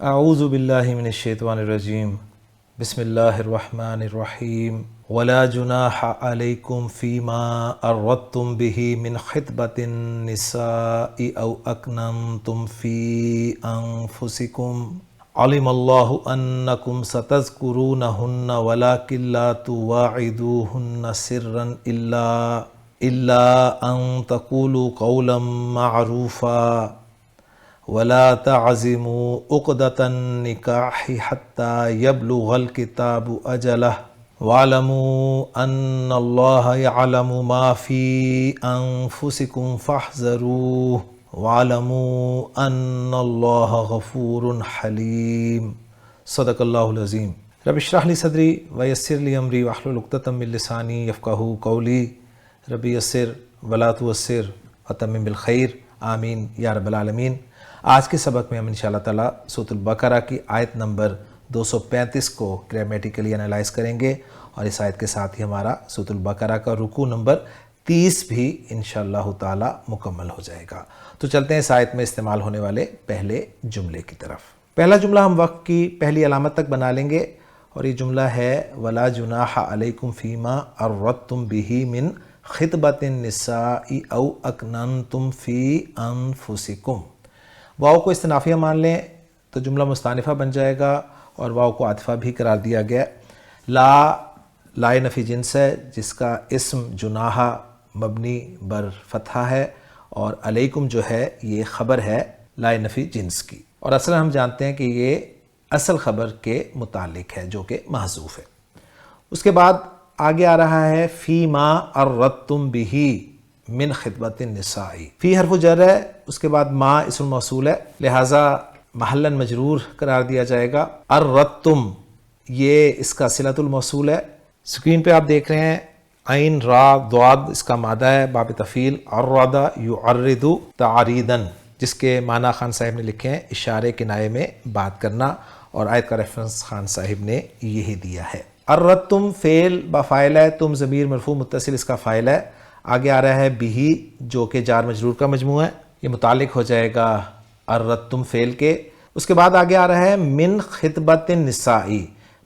اعوذ باللہ من الشیطان الرجیم بسم اللہ الرحمن الرحیم ولا جناح علیکم فیما عرضتم بہ من خطبۃ النساء او اکننتم فی انفسکم علم اللہ انکم ستذکرونہن ولکن لا تواعدوہن سرا الا ان تقولوا قولا معروفا ولا تعزموا عقدة النکاح حتى يبلغ الكتاب أجله واعلموا ان اللہ يعلم ما في انفسكم فاحذروه واعلموا ان اللہ غفور حلیم۔ صدق اللہ العظیم۔ رب اشرح لی صدری ویسر لی امری واحلل عقدۃ من لسانی یفقہوا قولی۔ رب یسر ولا تعسر وتمم بالخیر، آمین یا رب العالمین۔ آج کے سبق میں ہم انشاءاللہ تعالیٰ سورۃ البقرہ کی آیت نمبر 235 کو گرامیٹیکلی انالائز کریں گے، اور اس آیت کے ساتھ ہی ہمارا سورۃ البقرہ کا رکوع نمبر 30 بھی انشاءاللہ تعالیٰ مکمل ہو جائے گا۔ تو چلتے ہیں اس آیت میں استعمال ہونے والے پہلے جملے کی طرف۔ پہلا جملہ ہم وقت کی پہلی علامت تک بنا لیں گے، اور یہ جملہ ہے ولا جناح علیکم فیما عرضتم بہ من خطبۃ النساء او اکننتم فی انفسکم۔ واو کو استنافیہ مان لیں تو جملہ مستانفہ بن جائے گا، اور واو کو عاطفہ بھی قرار دیا گیا۔ لا نفی جنس ہے، جس کا اسم جناح مبنی بر فتحہ ہے، اور علیکم جو ہے یہ خبر ہے لا نفی جنس کی، اور اصلا ہم جانتے ہیں کہ یہ اصل خبر کے متعلق ہے جو کہ محذوف ہے۔ اس کے بعد آگے آ رہا ہے فی ما عرضتم بہ من خطبۃ النساء۔ فی حرف جر ہے، اس کے بعد ما اسم موصول ہے، لہٰذا محلا مجرور قرار دیا جائے گا۔ عرضتم یہ اس کا صلۃ الموصول ہے۔ اسکرین پہ آپ دیکھ رہے ہیں عین را ضاد اس کا مادہ ہے، باب تفعیل عرض یعرض تعریدا، جس کے معنی خان صاحب نے لکھے ہیں اشارے کنائے میں بات کرنا، اور آیت کا ریفرنس خان صاحب نے یہی دیا ہے۔ عرضتم فعل بفاعل ہے، تم ضمیر مرفوع متصل اس کا فاعل ہے۔ آگے آ رہا ہے بہ جو کہ جار مجرور کا مجموعہ ہے، یہ متعلق ہو جائے گا عرضتم فعل کے۔ اس کے بعد آگے آ رہا ہے من خطبۃ النساء،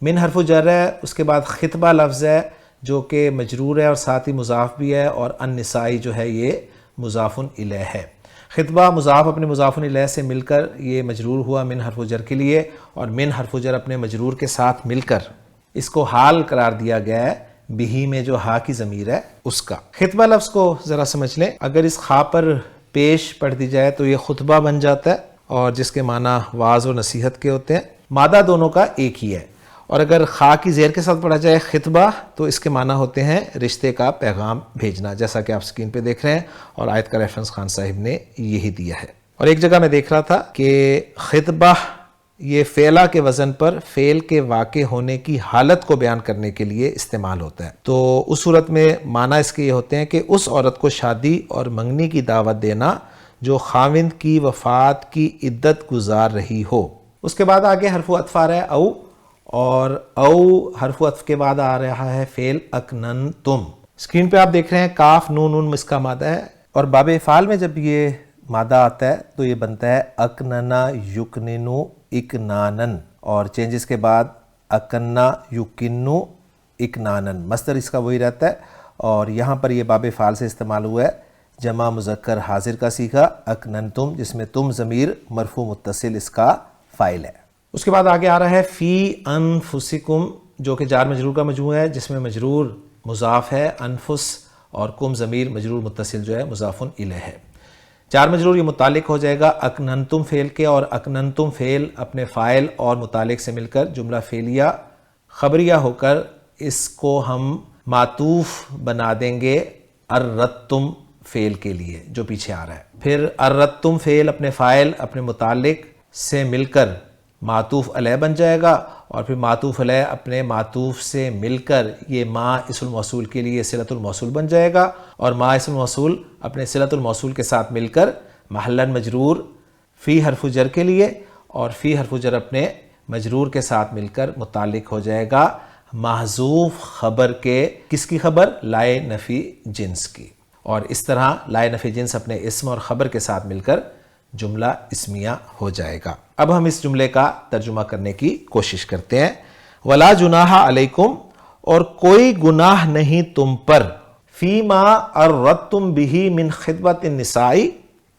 من حرف جر ہے، اس کے بعد خطبہ لفظ ہے جو کہ مجرور ہے اور ساتھ ہی مضاف بھی ہے، اور النساء جو ہے یہ مضاف الیہ ہے۔ خطبہ مضاف اپنے مضاف الیہ سے مل کر یہ مجرور ہوا من حرف جر کے لیے، اور من حرف جر اپنے مجرور کے ساتھ مل کر اس کو حال قرار دیا گیا ہے، بہی میں جو ہا کی ضمیر ہے اس کا۔ خطبہ لفظ کو ذرا سمجھ لیں، اگر اس خا پر پیش پڑھ دی جائے تو یہ خطبہ بن جاتا ہے، اور جس کے معنی واعظ و نصیحت کے ہوتے ہیں۔ مادہ دونوں کا ایک ہی ہے، اور اگر خا کی زیر کے ساتھ پڑھا جائے خطبہ تو اس کے معنی ہوتے ہیں رشتے کا پیغام بھیجنا، جیسا کہ آپ اسکرین پہ دیکھ رہے ہیں، اور آیت کا ریفرنس خان صاحب نے یہی دیا ہے۔ اور ایک جگہ میں دیکھ رہا تھا کہ خطبہ یہ فعلہ کے وزن پر فعل کے واقع ہونے کی حالت کو بیان کرنے کے لیے استعمال ہوتا ہے، تو اس صورت میں معنی اس کے یہ ہوتے ہیں کہ اس عورت کو شادی اور منگنی کی دعوت دینا جو خاوند کی وفات کی عدت گزار رہی ہو۔ اس کے بعد آگے حرف عطف آ رہا ہے او، اور او حرف عطف کے بعد آ رہا ہے فعل اکننتم۔ اسکرین پہ آپ دیکھ رہے ہیں کاف نون نون اس کا مادہ ہے، اور باب افعال میں جب یہ مادہ آتا ہے تو یہ بنتا ہے اکننا یکننو اکنانن، اور چینجز کے بعد اکننا یکنو اکنانن، مصدر اس کا وہی رہتا ہے، اور یہاں پر یہ باب فعال سے استعمال ہوا ہے جمع مذکر حاضر کا صیغہ اکننتم، جس میں تم ضمیر مرفوع متصل اس کا فاعل ہے۔ اس کے بعد آگے آ رہا ہے فی انفسکم جو کہ جار مجرور کا مجموعہ ہے، جس میں مجرور مضاف ہے انفس، اور کم ضمیر مجرور متصل جو ہے مضاف الیہ ہے۔ جار مجرور یہ متعلق ہو جائے گا اکننتم فعل کے، اور اکننتم فعل اپنے فاعل اور متعلق سے مل کر جملہ فعلیہ خبریہ ہو کر اس کو ہم معطوف بنا دیں گے عرضتم فعل کے لیے جو پیچھے آ رہا ہے۔ پھر عرضتم فعل اپنے فاعل اپنے متعلق سے مل کر معطوف علیہ بن جائے گا، اور پھر معطوف علیہ اپنے معطوف سے مل کر یہ ما اسم الموصول کے لیے صلۃ الموصول بن جائے گا، اور ما اسم الموصول اپنے صلۃ الموصول کے ساتھ مل کر محلاً مجرور فی حرف جر کے لیے، اور فی حرف جر اپنے مجرور کے ساتھ مل کر متعلق ہو جائے گا محذوف خبر کے، کس کی خبر؟ لائے نفی جنس کی، اور اس طرح لائے نفی جنس اپنے اسم اور خبر کے ساتھ مل کر جملہ اسمیہ ہو جائے گا۔ اب ہم اس جملے کا ترجمہ کرنے کی کوشش کرتے ہیں۔ ولا جناح علیکم، اور کوئی گناہ نہیں تم پر، فیما اردتم بہ من خطبۃ النساء،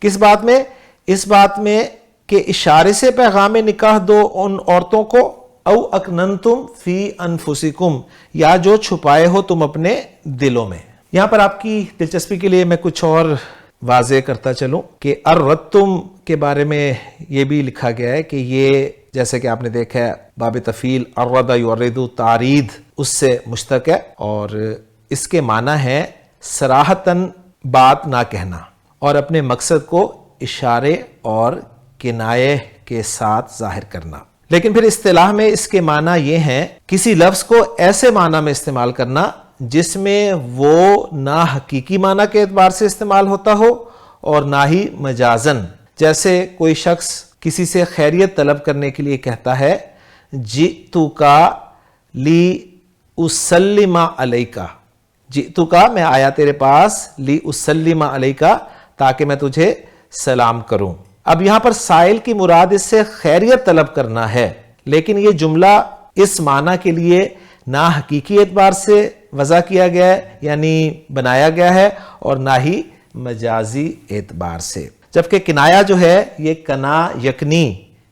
کس بات میں؟ اس بات میں کہ اشارے سے پیغام نکاح دو ان عورتوں کو، او اکننتم فی انفسکم، یا جو چھپائے ہو تم اپنے دلوں میں۔ یہاں پر آپ کی دلچسپی کے لیے میں کچھ اور واضح کرتا چلوں کہ اردتم کے بارے میں یہ بھی لکھا گیا ہے کہ یہ جیسے کہ آپ نے دیکھا ہے باب تفعیل ارد یرد تعرید اس سے مشتق ہے، اور اس کے معنی ہے صراحتاً بات نہ کہنا اور اپنے مقصد کو اشارے اور کنایے کے ساتھ ظاہر کرنا۔ لیکن پھر اصطلاح میں اس کے معنی یہ ہیں کسی لفظ کو ایسے معنی میں استعمال کرنا جس میں وہ نہ حقیقی معنی کے اعتبار سے استعمال ہوتا ہو اور نہ ہی مجازن، جیسے کوئی شخص کسی سے خیریت طلب کرنے کے لیے کہتا ہے جئتک لی اسلم علیک، جئتک میں آیا تیرے پاس، لی اسلم علیک تاکہ میں تجھے سلام کروں۔ اب یہاں پر سائل کی مراد اس سے خیریت طلب کرنا ہے، لیکن یہ جملہ اس معنی کے لیے نہ حقیقی اعتبار سے وضع کیا گیا ہے یعنی بنایا گیا ہے، اور نہ ہی مجازی اعتبار سے، جبکہ کنایا جو ہے یہ کنا یکنی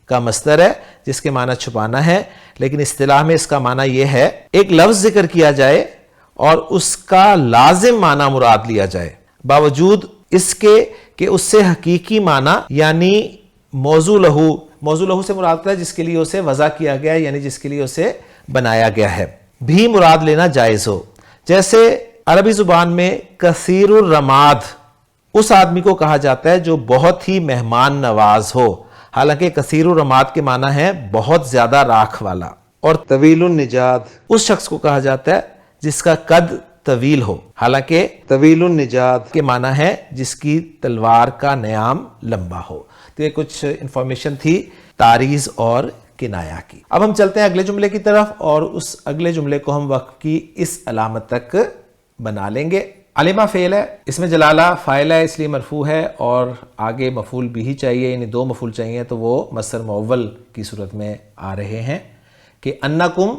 کا مصدر ہے جس کے معنی چھپانا ہے، لیکن اصطلاح میں اس کا معنی یہ ہے ایک لفظ ذکر کیا جائے اور اس کا لازم معنی مراد لیا جائے، باوجود اس کے کہ اس سے حقیقی معنی یعنی موضوع لہو سے مراد ہے جس کے لیے اسے وضع کیا گیا ہے، یعنی جس کے لیے اسے بنایا گیا ہے، بھی مراد لینا جائز ہو۔ جیسے عربی زبان میں کثیر الرماد اس آدمی کو کہا جاتا ہے جو بہت ہی مہمان نواز ہو، حالانکہ کثیر الرماد کے معنی ہے بہت زیادہ راکھ والا، اور طویل النجاد اس شخص کو کہا جاتا ہے جس کا قد طویل ہو، حالانکہ طویل النجاد کے معنی ہے جس کی تلوار کا نیام لمبا ہو۔ تو یہ کچھ انفارمیشن تھی تعریض اور کنایا کی۔ اب ہم چلتے ہیں اگلے جملے کی طرف، اور اس اگلے جملے کو ہم وقف کی اس علامت تک بنا لیں گے۔ علمہ فعل ہے، اس میں جلالہ فاعل ہے اس لیے مرفوع ہے، اور آگے مفعول بھی چاہیے، یعنی دو مفعول چاہیے، تو وہ مصدر معول کی صورت میں آ رہے ہیں کہ انکم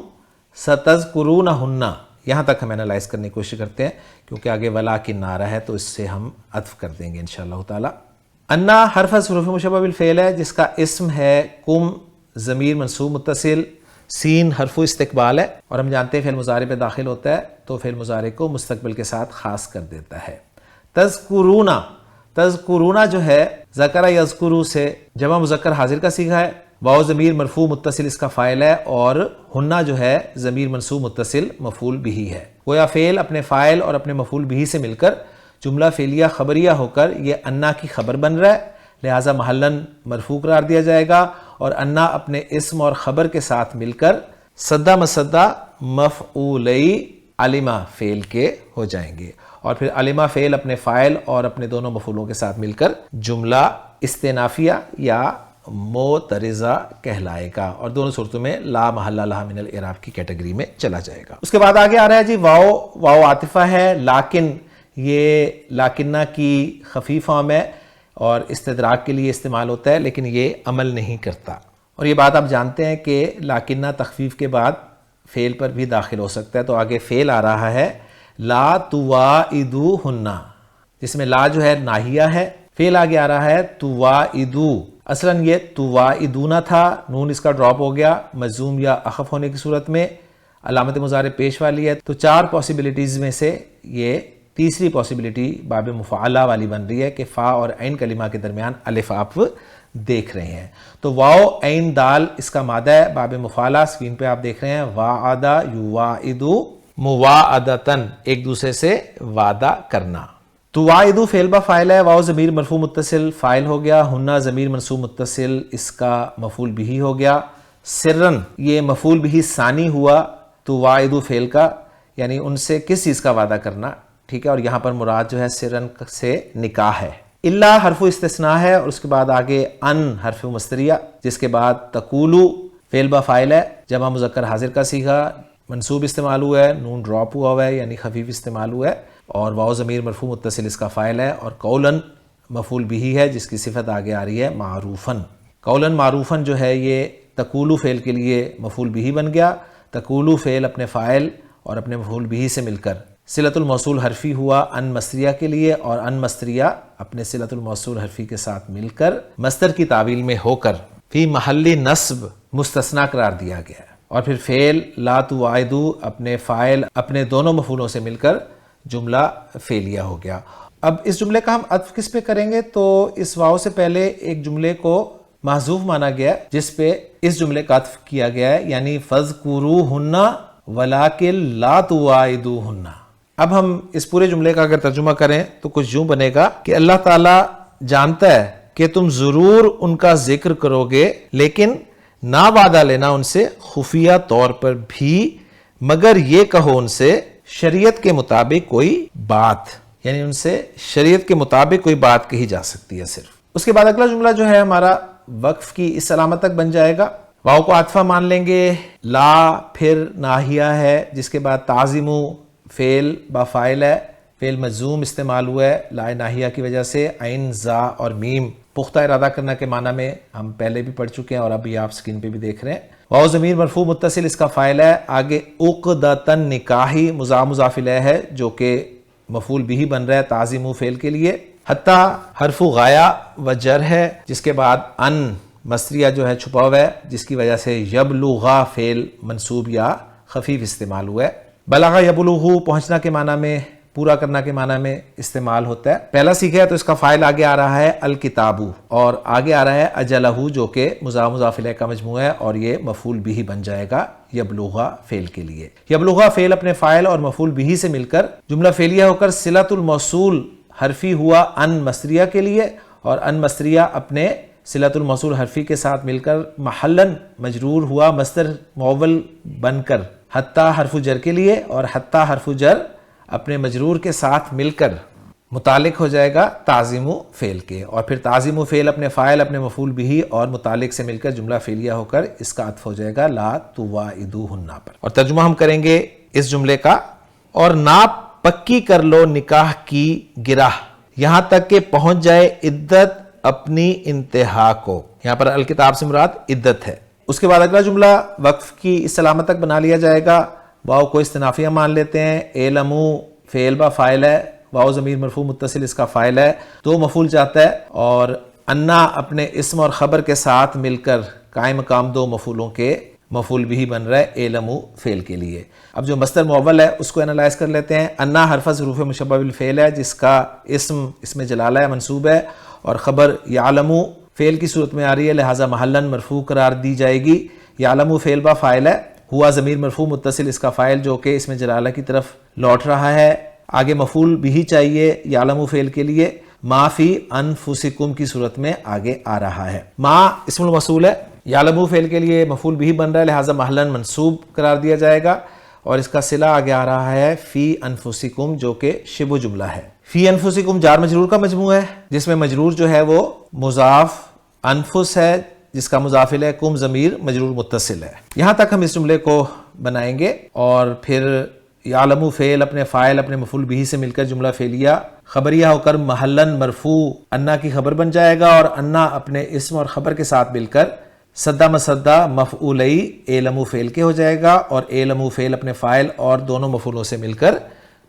ستذکرونہن، یہاں تک ہم انالائز کرنے کی کوشش کرتے ہیں کیونکہ آگے ولیکن آ رہا ہے تو اس سے ہم عطف کر دیں گے انشاءاللہ تعالی۔ انا حرف از حروف مشبہ بالفعل ہے جس کا اسم ہے کم، ضمیر منصوب متصل، سین حرف استقبال ہے، اور ہم جانتے ہیں فعل مضارع پہ داخل ہوتا ہے تو فعل مضارع کو مستقبل کے ساتھ خاص کر دیتا ہے۔ تذکرونا، تذکرونا جو ہے ذکر یذکرو سے جمع مذکر حاضر کا صیغہ ہے، واو ضمیر مرفوع متصل اس کا فاعل ہے، اور ہنہ جو ہے ضمیر منصوب متصل مفعول بہ ہے۔ گویا فعل اپنے فاعل اور اپنے مفعول بہ سے مل کر جملہ فعلیہ خبریہ ہو کر یہ انا کی خبر بن رہا ہے، لہٰذا محلاً مرفوع قرار دیا جائے گا، اور انا اپنے اسم اور خبر کے ساتھ مل کر صدہ مسدہ مفعولی علمہ فعل کے ہو جائیں گے، اور پھر علمہ فعل اپنے فاعل اور اپنے دونوں مفعولوں کے ساتھ مل کر جملہ استئنافیہ یا معترضہ کہلائے گا، اور دونوں صورتوں میں لا محل لہا من الاعراب کی کیٹیگری میں چلا جائے گا۔ اس کے بعد آگے آ رہا ہے جی واو عاطفہ ہے، لیکن یہ لاکنہ کی خفیف فارم ہے اور استدراک کے لیے استعمال ہوتا ہے، لیکن یہ عمل نہیں کرتا، اور یہ بات آپ جانتے ہیں کہ لاکنہ تخفیف کے بعد فعل پر بھی داخل ہو سکتا ہے، تو آگے فعل آ رہا ہے لا تواعدوہن، جس میں لا جو ہے ناہیہ ہے، فعل آگے آ رہا ہے تواعدو، اصلاً یہ تواعدون تھا، نون اس کا ڈراپ ہو گیا مجزوم یا اخف ہونے کی صورت میں، علامت مضارع پیش والی ہے، تو چار پاسبلٹیز میں سے یہ تیسری پاسبلٹی باب مفعلہ والی بن رہی ہے کہ فا اور عین کلمہ کے درمیان الف آپ دیکھ رہے ہیں، تو واو عین دال اس کا مادہ ہے باب مفعلہ، اسکرین پہ آپ دیکھ رہے ہیں وعد یواعد مواعدتن، ایک دوسرے سے وعدہ کرنا۔ تواعد فعل با فاعل ہے، واو ضمیر مرفوع متصل فاعل ہو گیا، ہنہ ضمیر منصوب متصل اس کا مفعول بھی ہو گیا، سرن یہ مفعول بھی ثانی ہوا تواعد فعل کا، یعنی ان سے کس چیز کا وعدہ کرنا، ٹھیک ہے، اور یہاں پر مراد جو ہے سرن سے نکاح ہے۔ الا حرف استثناء ہے، اور اس کے بعد آگے ان حرف مستریہ، جس کے بعد تقولو فعل با فاعل ہے، جمع مذکر حاضر کا صیغہ، منصوب استعمال ہوا ہے، نون ڈراپ ہوا ہے یعنی خفیف استعمال ہوا ہے، اور واو ضمیر مرفوع متصل اس کا فاعل ہے، اور قولن مفعول بھی ہے جس کی صفت آگے آ رہی ہے معروفاً. قولاً معروفاً جو ہے یہ تقولو فعل کے لیے مفعول بھی بن گیا. تقولو فعل اپنے فاعل اور اپنے مفعول بھی سے مل کر صلۃ الموصول حرفی ہوا ان مصدریہ کے لیے، اور ان مصدریہ اپنے صلۃ الموصول حرفی کے ساتھ مل کر مصدر کی تعویل میں ہو کر فی محل نصب مستثنیٰ قرار دیا گیا ہے. اور پھر فعل لا تواعدو اپنے فاعل اپنے دونوں مفعولوں سے مل کر جملہ فعلیہ ہو گیا. اب اس جملے کا ہم عطف کس پہ کریں گے؟ تو اس واو سے پہلے ایک جملے کو محذوف مانا گیا جس پہ اس جملے کا عطف کیا گیا ہے، یعنی فَاذْكُرُوهُنَّ وَلَٰكِن لَا تُوَاعِدُوهُنَّ. اب ہم اس پورے جملے کا اگر ترجمہ کریں تو کچھ یوں بنے گا کہ اللہ تعالیٰ جانتا ہے کہ تم ضرور ان کا ذکر کرو گے، لیکن نہ وعدہ لینا ان سے خفیہ طور پر بھی، مگر یہ کہو ان سے شریعت کے مطابق کوئی بات، یعنی ان سے شریعت کے مطابق کوئی بات کہی جا سکتی ہے صرف. اس کے بعد اگلا جملہ جو ہے ہمارا وقف کی اس علامت تک بن جائے گا. واو کو عاطفہ مان لیں گے، لا پھر ناہیہ ہے، جس کے بعد تعظیمو فعل با فاعل ہے، فعل مجزوم استعمال ہوا ہے لا ناہیہ کی وجہ سے. عین زا اور میم پختہ ارادہ کرنا کے معنی میں ہم پہلے بھی پڑھ چکے ہیں اور ابھی آپ سکرین پہ بھی دیکھ رہے ہیں. واو ضمیر مرفوع متصل اس کا فاعل ہے. آگے عقدۃ نکاحی مضاف الیہ ہے جو کہ مفعول بھی بن رہا ہے تعظیمو فعل کے لیے. حتی حرف غایہ و جر ہے، جس کے بعد ان مصدریہ جو ہے چھپا ہوا ہے جس کی وجہ سے یبلغا فعل منصوب یا خفیف استعمال ہوا ہے. بلغا یبلغو پہنچنا کے معنی میں، پورا کرنا کے معنی میں استعمال ہوتا ہے. پہلا سیکھا ہے تو اس کا فاعل آگے آ رہا ہے الکتابو، اور آگے آ رہا ہے اجلہو جو کہ مضاف الیہ کا مجموعہ ہے، اور یہ مفعول بھی بن جائے گا یبلغا فعل کے لیے. یبلغا فعل اپنے فاعل اور مفعول بھی سے مل کر جملہ فعلیہ ہو کر صلۃ الموصول حرفی ہوا ان مصدریہ کے لیے، اور ان مصدریہ اپنے صلۃ الموصول حرفی کے ساتھ مل کر محلاً مجرور ہوا مصدر معول بن کر حتی حرف جر کے لیے، اور حتی حرف جر اپنے مجرور کے ساتھ مل کر متعلق ہو جائے گا تعظیم فعل کے، اور پھر تعظیم فعل اپنے فاعل اپنے مفعول بھی اور متعلق سے مل کر جملہ فعلیہ ہو کر اس کا عطف ہو جائے گا لا تواعدوہن پر. اور ترجمہ ہم کریں گے اس جملے کا، اور نہ پکی کر لو نکاح کی گرہ یہاں تک کہ پہنچ جائے عدت اپنی انتہا کو. یہاں پر الکتاب سے مراد عدت ہے. اس کے بعد اگلا جملہ وقف کی اس علامت تک بنا لیا جائے گا. واو کو استنافیہ مان لیتے ہیں. اعلمو فعل با فاعل ہے، واو ضمیر مرفوع متصل اس کا فاعل ہے، تو مفعول جاتا ہے، اور انا اپنے اسم اور خبر کے ساتھ مل کر قائم مقام دو مفعولوں کے مفعول بھی بن رہا ہے اعلمو فعل کے لیے. اب جو مصدر معول ہے اس کو انالائز کر لیتے ہیں. انا حرف حروف مشبہ بالفعل ہے جس کا اسم جلالہ ہے منصوب ہے، اور خبر یعلمو فعل کی صورت میں آ رہی ہے لہٰذا محلاً مرفوع قرار دی جائے گی. یعلمو فعل با فاعل ہے، ہوا ضمیر مرفوع متصل اس کا فاعل جو کہ اسم جلالہ کی طرف لوٹ رہا ہے. آگے مفعول بھی چاہیے یعلمو فعل کے لیے، ما فی انفسکم کی صورت میں آگے آ رہا ہے. ما اسم الموصول ہے، یعلمو فعل کے لیے مفعول بھی بن رہا ہے لہٰذا محلاً منصوب قرار دیا جائے گا، اور اس کا صلہ آگے آ رہا ہے فی انفسکم جو کہ شبہ جملہ ہے. فی انفسکم جار مجرور کا مجموعہ ہے جس میں مجرور جو ہے وہ مضاف انفس ہے جس کا مضاف الیہ کم ضمیر مجرور متصل ہے. یہاں تک ہم اس جملے کو بنائیں گے، اور پھر یعلمو فعل اپنے فاعل اپنے مفعول بھی سے مل کر جملہ فعلیہ خبریہ ہو کر محلاً مرفوع انا کی خبر بن جائے گا، اور انا اپنے اسم اور خبر کے ساتھ مل کر صدہ مسدہ مفعولی اعلمو فعل کے ہو جائے گا، اور اعلمو فعل اپنے فاعل اور دونوں مفعولوں سے مل کر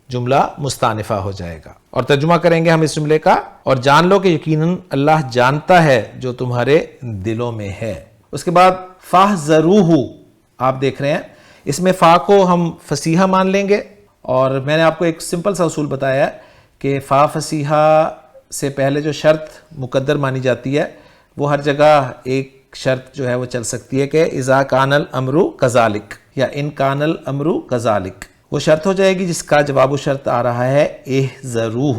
جملہ مستانفہ ہو جائے گا. اور ترجمہ کریں گے ہم اس جملے کا، اور جان لو کہ یقیناً اللہ جانتا ہے جو تمہارے دلوں میں ہے. اس کے بعد فاحذروہ آپ دیکھ رہے ہیں، اس میں فا کو ہم فصیحہ مان لیں گے، اور میں نے آپ کو ایک سمپل سا اصول بتایا ہے کہ فا فصیحہ سے پہلے جو شرط مقدر مانی جاتی ہے وہ ہر جگہ ایک شرط جو ہے وہ چل سکتی ہے کہ اذا کان الامر کذالک یا ان کان الامر کذالک، وہ شرط ہو جائے گی جس کا جواب و شرط آ رہا ہے احذروہ،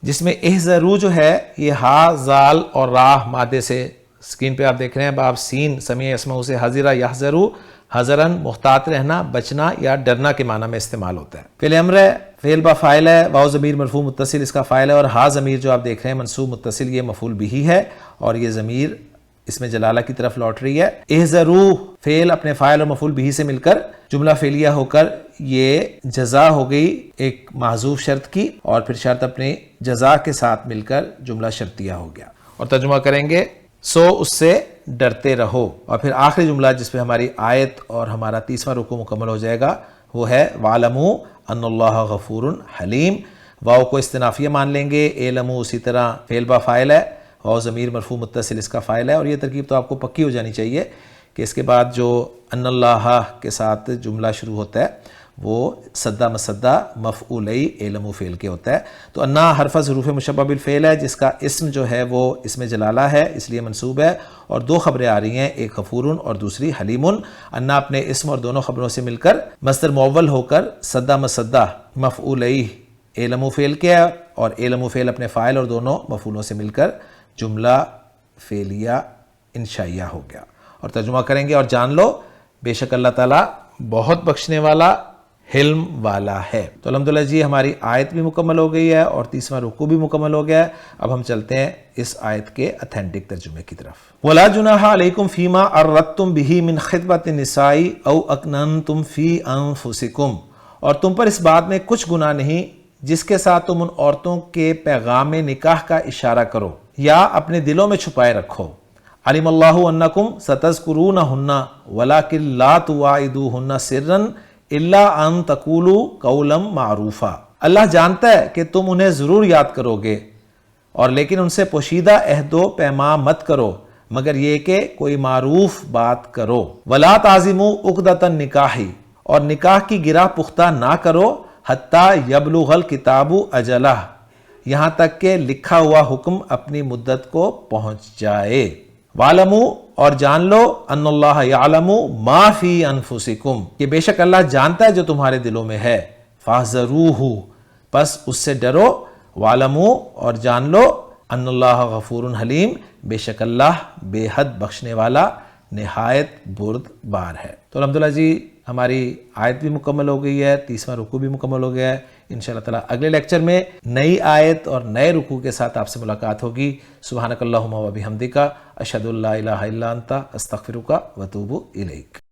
جس میں احذرو جو ہے یہ ہا زال اور راہ مادے سے، سکرین پہ آپ دیکھ رہے ہیں باب سین سمیع اسمہ سے حذرہ یحذرو، حذراً محتاط رہنا بچنا یا ڈرنا کے معنی میں استعمال ہوتا ہے. فعل امر ہے، فعل با فاعل ہے، واو ضمیر مرفوع متصل اس کا فاعل ہے، اور ہا ضمیر جو آپ دیکھ رہے ہیں منصوب متصل یہ مفعول بھی ہے، اور یہ ضمیر اس میں جلالہ کی طرف لوٹ رہی ہے. احذروا فعل اپنے فاعل اور مفعول بہ سے مل کر جملہ فعلیہ ہو کر یہ جزا ہو گئی ایک محذوف شرط کی, اور پھر شرط اپنے جزا کے ساتھ مل کر جملہ شرطیہ ہو گیا. اور ترجمہ کریں گے سو اس سے ڈرتے رہو. اور پھر آخری جملہ جس پہ ہماری آیت اور ہمارا 30واں رکوع مکمل ہو جائے گا وہ ہے وَاعْلَمُوا أَنَّ اللَّهَ غَفُورٌ حلیم. واو کو استنافیہ مان لیں گے, اعلموا اسی طرح فعل با فاعل ہے, واو ضمیر مرفوع متصل اس کا فاعل ہے. اور یہ ترکیب تو آپ کو پکی ہو جانی چاہیے کہ اس کے بعد جو ان اللہ کے ساتھ جملہ شروع ہوتا ہے وہ صدہ مسدہ مفعولی اعلموا فعل کے ہوتا ہے. تو انا حرف حروف مشبہ بالفعل ہے جس کا اسم جو ہے وہ اسم جلالہ ہے, اس لیے منصوب ہے, اور دو خبریں آ رہی ہیں, ایک غفور اور دوسری حلیم. انا اپنے اسم اور دونوں خبروں سے مل کر مصدر مؤول ہو کر صدہ مسدہ مفعولی اعلموا فعل کے ہے, اور اعلموا فعل اپنے فاعل اور دونوں مفعولوں سے مل کر جملہ فعلیہ انشائیہ ہو گیا. اور ترجمہ کریں گے اور جان لو بے شک اللہ تعالیٰ بہت بخشنے والا حلم والا ہے. تو الحمدللہ جی ہماری آیت بھی مکمل ہو گئی ہے اور 30واں رکوع بھی مکمل ہو گیا ہے. اب ہم چلتے ہیں اس آیت کے اتھینٹک ترجمے کی طرف. وَلَا جُنَاحَ عَلَيْكُمْ فِي مَا أَرَّدتُّمْ بِهِ مِنْ خِطْبَةِ النِّسَاءِ أَوْ أَكْنَنْتُمْ فِي أَنفُسِكُمْ. اور تم پر اس بات میں کچھ گناہ نہیں جس کے ساتھ تم ان عورتوں کے پیغام نکاح کا اشارہ کرو یا اپنے دلوں میں چھپائے رکھو. علم اللہ انکم ستذکرونہن ولکن لا تواعدوہن سرا الا ان تقولوا قولا معروفا. اللہ جانتا ہے کہ تم انہیں ضرور یاد کرو گے اور لیکن ان سے پوشیدہ عہد و پیما مت کرو مگر یہ کہ کوئی معروف بات کرو. ولا تعزموا عقدۃ النکاح, اور نکاح کی گرہ پختہ نہ کرو حتیٰ یبلغ الکتاب اجلہ, یہاں تک کہ لکھا ہوا حکم اپنی مدت کو پہنچ جائے. وَاعْلَمُوا, اور جان لو ان اللہ یعلم ما فی انفسکم, کہ بے شک اللہ جانتا ہے جو تمہارے دلوں میں ہے. فاحذروہ, پس اس سے ڈرو. وَاعْلَمُوا, اور جان لو ان اللہ غفور حلیم, بے شک اللہ بے حد بخشنے والا نہایت بردبار ہے. تو الحمدللہ جی ہماری آیت بھی مکمل ہو گئی ہے, 30واں رکوع بھی مکمل ہو گیا ہے. انشاءاللہ تعالیٰ اگلے لیکچر میں نئی آیت اور نئے رکوع کے ساتھ آپ سے ملاقات ہوگی. سبحانک اللہم و بحمدک اشہد ان لا الہ الا انت استغفرک و اتوب الیک.